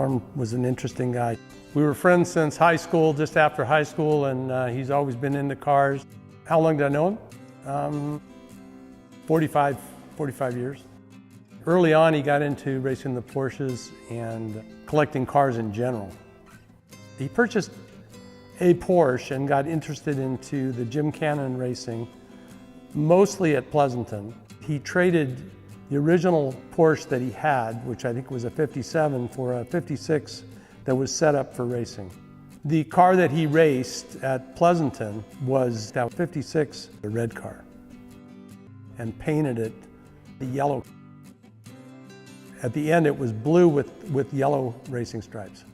Norm was an interesting guy. We were friends since high school, just after high school, and he's always been into cars. How long did I know him? 45 years. Early on, he got into racing the Porsches and collecting cars in general. He purchased a Porsche and got interested into the Gymkhana racing, mostly at Pleasanton. He traded the original Porsche that he had, which I think was a 57, for a 56 that was set up for racing. The car that he raced at Pleasanton was that 56, the red car, and painted it yellow. At the end, it was blue with yellow racing stripes.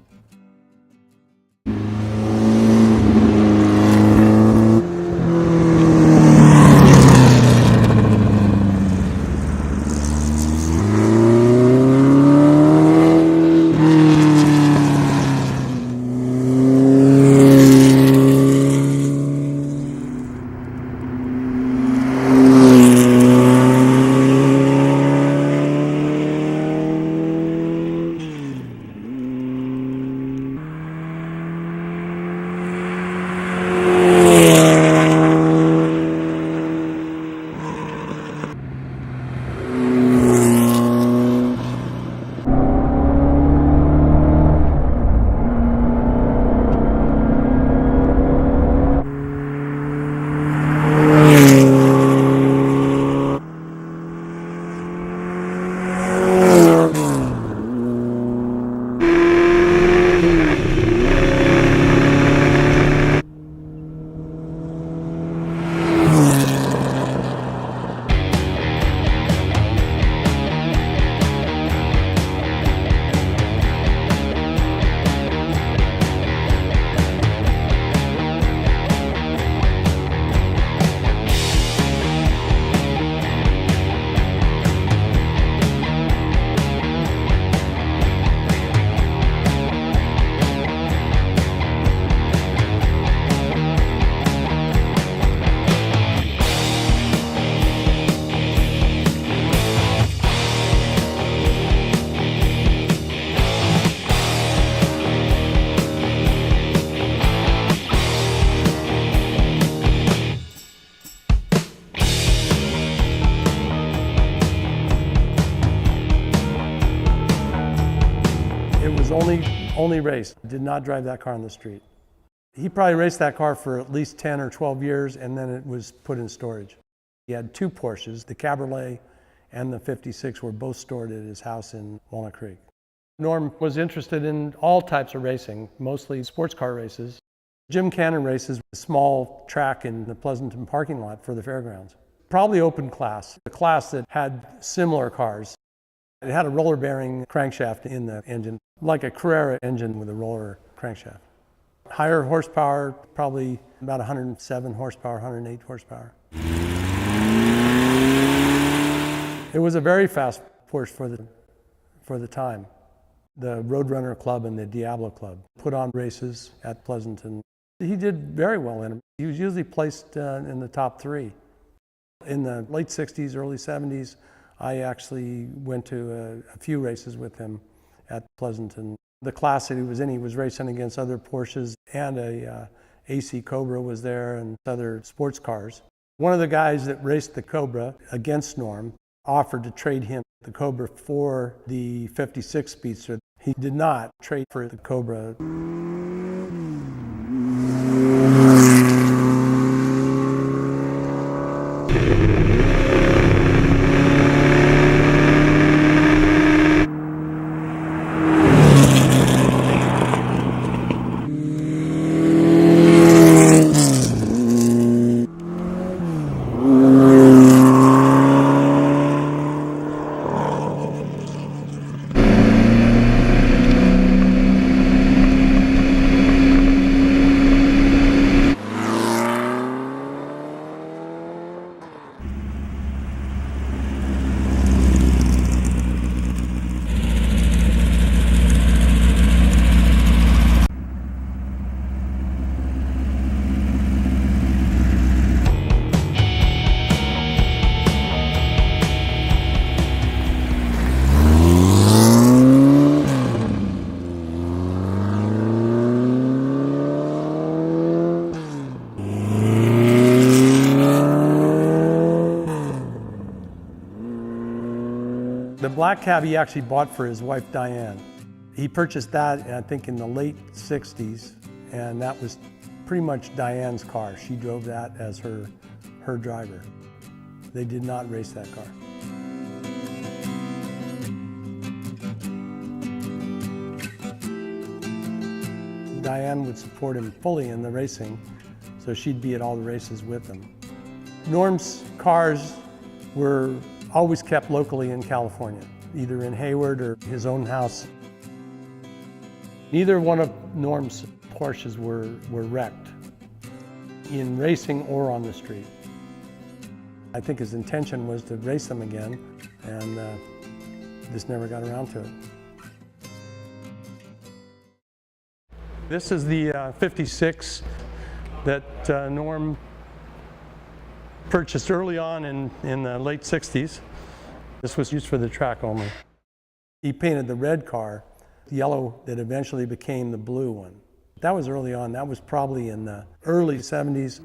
It was only race. Did not drive that car on the street. He probably raced that car for at least 10 or 12 years, and then it was put in storage. He had two Porsches, the Cabriolet and the 56 were both stored at his house in Walnut Creek. Norm was interested in all types of racing, mostly sports car races. Gymkhana races, a small track in the Pleasanton parking lot for the fairgrounds. Probably open class, a class that had similar cars. It had a roller bearing crankshaft in the engine, like a Carrera engine with a roller crankshaft. Higher horsepower, probably about 107 horsepower, 108 horsepower. It was a very fast Porsche for the time. The Roadrunner Club and the Diablo Club put on races at Pleasanton. He did very well in them. He was usually placed in the top three. In the late 60s, early 70s, I actually went to a few races with him at Pleasanton. The class that he was racing against other Porsches, and a AC Cobra was there and other sports cars. One of the guys that raced the Cobra against Norm offered to trade him the Cobra for the 56 Speedster. He did not trade for the Cobra. black cab he actually bought for his wife Diane. He purchased that, I think, in the late 60s, and that was pretty much Diane's car. She drove that as her driver. They did not race that car. Diane would support him fully in the racing, so she'd be at all the races with him. Norm's cars were always kept locally in California, either in Hayward or his own house. Neither one of Norm's Porsches were wrecked in racing or on the street. I think his intention was to race them again, and just never got around to it. This is the 56 that Norm purchased early on in the late 60s. This was used for the track only. He painted the red car yellow that eventually became the blue one. That was early on. That was probably in the early 70s.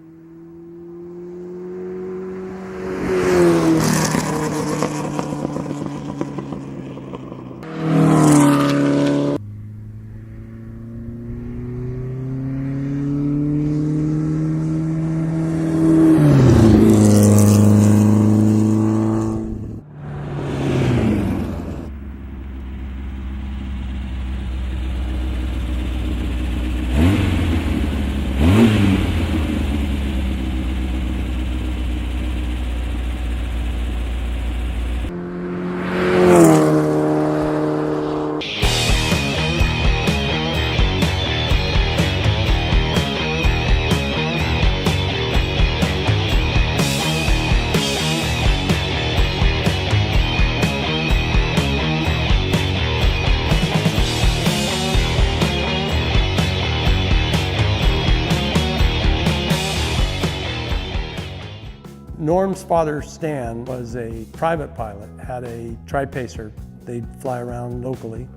Norm's father, Stan, was a private pilot, had a tri-pacer. They'd fly around locally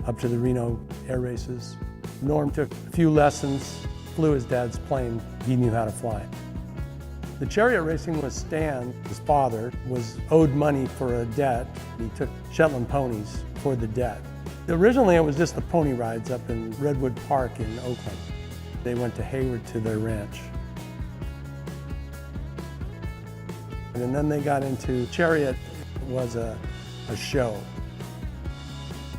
up to the Reno air races. Norm took a few lessons, flew his dad's plane. He knew how to fly it. The chariot racing was Stan. His father was owed money for a debt. He took Shetland ponies for the debt. Originally, it was just the pony rides up in Redwood Park in Oakland. They went to Hayward to their ranch. And then they got into chariot. It was a show.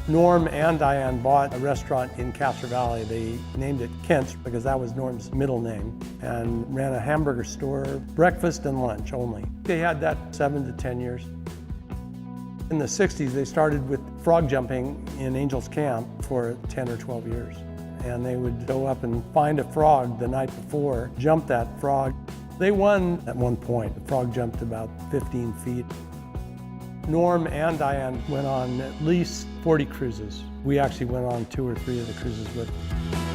Norm and Diane bought a restaurant in Castro Valley. They named it Kent's because that was Norm's middle name, and ran a hamburger store, breakfast and lunch only. They had that 7 to 10 years. In the 60s, they started with frog jumping in Angels Camp for 10 or 12 years. And they would go up and find a frog the night before, jump that frog. They won at one point. The frog jumped about 15 feet. Norm and Diane went on at least 40 cruises. We actually went on 2 or 3 of the cruises with them.